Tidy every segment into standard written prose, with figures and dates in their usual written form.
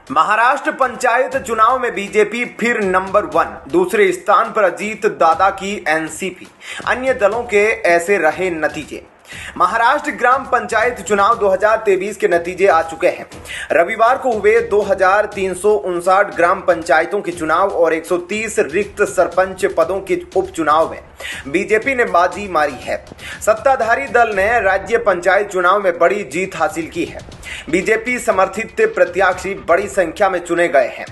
महाराष्ट्र पंचायत चुनाव में बीजेपी फिर नंबर 1, दूसरे स्थान पर अजीत दादा की एनसीपी। अन्य दलों के ऐसे रहे नतीजे। महाराष्ट्र ग्राम पंचायत चुनाव 2023 के नतीजे आ चुके हैं। रविवार को हुए 2359 ग्राम पंचायतों के चुनाव और 130 रिक्त सरपंच पदों के उपचुनाव में बीजेपी ने बाजी मारी है। सत्ताधारी दल ने राज्य पंचायत चुनाव में बड़ी जीत हासिल की है। बीजेपी समर्थित प्रत्याशी बड़ी संख्या में चुने गए हैं,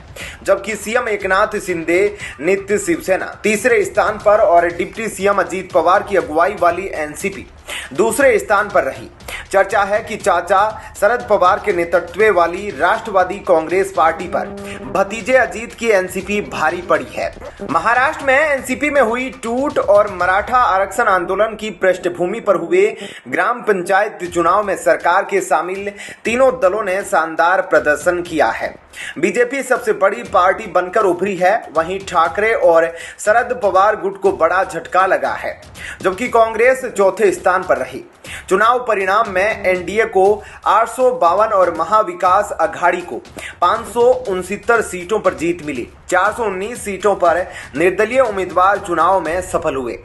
जबकि सीएम एकनाथ शिंदे नित्य शिवसेना तीसरे स्थान पर और डिप्टी सीएम अजीत पवार की अगुवाई वाली एनसीपी दूसरे स्थान पर रही। चर्चा है कि चाचा शरद पवार के नेतृत्व वाली राष्ट्रवादी कांग्रेस पार्टी पर भतीजे अजीत की एनसीपी भारी पड़ी है। महाराष्ट्र में एनसीपी में हुई टूट और मराठा आरक्षण आंदोलन की पृष्ठभूमि पर हुए ग्राम पंचायत चुनाव में सरकार के शामिल तीनों दलों ने शानदार प्रदर्शन किया है। बीजेपी सबसे बड़ी पार्टी बनकर उभरी है, वहीं ठाकरे और शरद पवार गुट को बड़ा झटका लगा है, जबकि कांग्रेस चौथे स्थान पर रही। चुनाव परिणाम में एनडीए को 852 और महाविकास अघाड़ी को 569 सीटों पर जीत मिली। 419 सीटों पर निर्दलीय उम्मीदवार चुनाव में सफल हुए।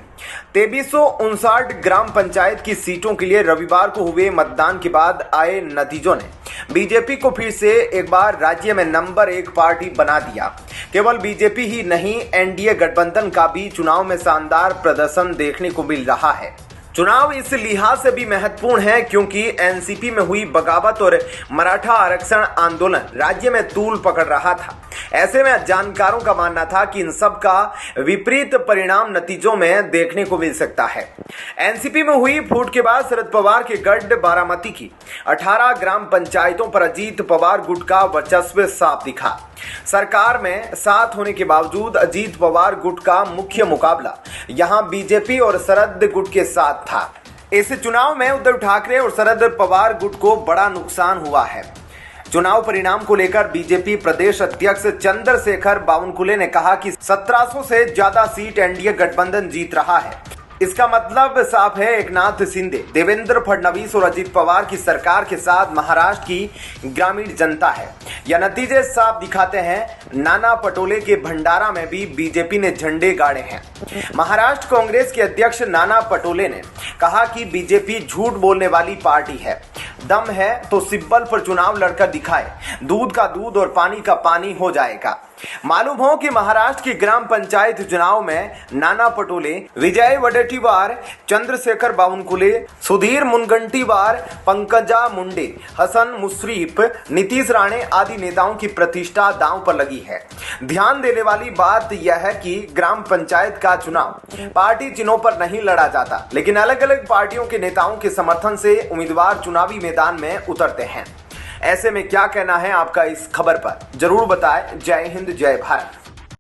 2359 ग्राम पंचायत की सीटों के लिए रविवार को हुए मतदान के बाद आए नतीजों ने बीजेपी को फिर से एक बार राज्य में नंबर 1 पार्टी बना दिया। केवल बीजेपी ही नहीं, एनडीए गठबंधन का भी चुनाव में शानदार प्रदर्शन देखने को मिल रहा है। चुनाव इस लिहाज से भी महत्वपूर्ण है क्योंकि एनसीपी में हुई बगावत और मराठा आरक्षण आंदोलन राज्य में तूल पकड़ रहा था। ऐसे में जानकारों का मानना था कि इन सब का विपरीत परिणाम नतीजों में देखने को मिल सकता है। एनसीपी में हुई फूट के बाद शरद पवार के गढ़ बारामती की 18 ग्राम पंचायतों पर अजीत पवार गुट का वर्चस्व साफ दिखा। सरकार में साथ होने के बावजूद अजीत पवार गुट का मुख्य मुकाबला यहां बीजेपी और शरद गुट के साथ था। इस चुनाव में उद्धव ठाकरे और शरद पवार गुट को बड़ा नुकसान हुआ है। चुनाव परिणाम को लेकर बीजेपी प्रदेश अध्यक्ष चंद्रशेखर बावनकुले ने कहा कि 1700 से ज्यादा सीट एनडीए गठबंधन जीत रहा है। इसका मतलब साफ है, एकनाथ शिंदे, देवेंद्र फडणवीस और अजीत पवार की सरकार के साथ महाराष्ट्र की ग्रामीण जनता है। यह नतीजे साफ दिखाते हैं। नाना पटोले के भंडारा में भी बीजेपी ने झंडे गाड़े हैं। महाराष्ट्र कांग्रेस के अध्यक्ष नाना पटोले ने कहा कि बीजेपी झूठ बोलने वाली पार्टी है। दम है तो सिब्बल पर चुनाव लड़कर दिखाए, दूध का दूध और पानी का पानी हो जाएगा। मालूम हो कि महाराष्ट्र की ग्राम पंचायत चुनाव में नाना पटोले, विजय वडेट्टीवार, चंद्रशेखर बावनकुले, सुधीर मुनगंटीवार, पंकजा मुंडे, हसन मुश्रीफ, नीतीश राणे आदि नेताओं की प्रतिष्ठा दांव पर लगी है। ध्यान देने वाली बात यह है कि ग्राम पंचायत का चुनाव पार्टी चिन्हों पर नहीं लड़ा जाता, लेकिन अलग अलग पार्टियों के नेताओं के समर्थन से उम्मीदवार चुनावी मैदान में उतरते हैं। ऐसे में क्या कहना है आपका इस खबर पर, जरूर बताएं। जय हिंद, जय भारत।